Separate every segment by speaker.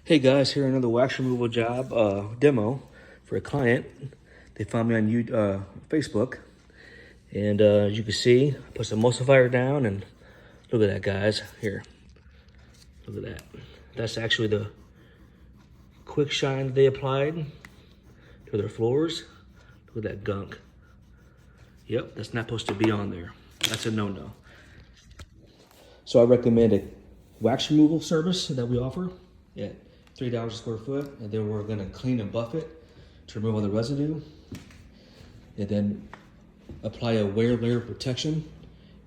Speaker 1: Hey guys, here another wax removal job demo for a client. They found me on Facebook, and as you can see, I put some emulsifier down, and look at that, guys. Here, look at that. That's actually the quick shine they applied to their floors. Look at that gunk. Yep, that's not supposed to be on there. That's a no-no. So I recommend a wax removal service that we offer at $3 a square foot, and then we're gonna clean and buff it to remove all the residue, and then apply a wear layer of protection,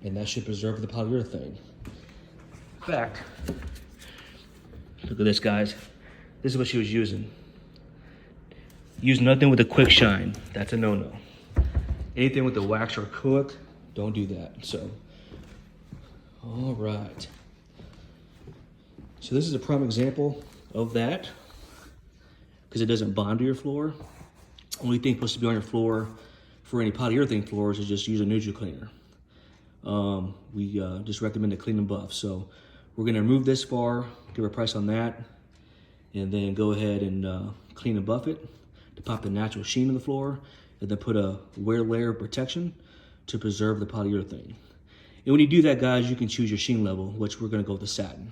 Speaker 1: and that should preserve the polyurethane. In fact, look at this, guys. This is what she was using. Use nothing with a quick shine. That's a no-no. Anything with the wax or acrylic, don't do that. So, all right. So this is a prime example of that, because it doesn't bond to your floor. Only thing supposed to be on your floor for any polyurethane floors is just use a neutral cleaner. We just recommend a clean and buff. So we're gonna remove this far, give a price on that, and then go ahead and clean and buff it to pop the natural sheen in the floor, and then put a wear layer of protection to preserve the polyurethane. And when you do that, guys, you can choose your sheen level, which we're gonna go with the satin.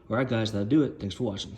Speaker 1: All right, guys, that'll do it. Thanks for watching.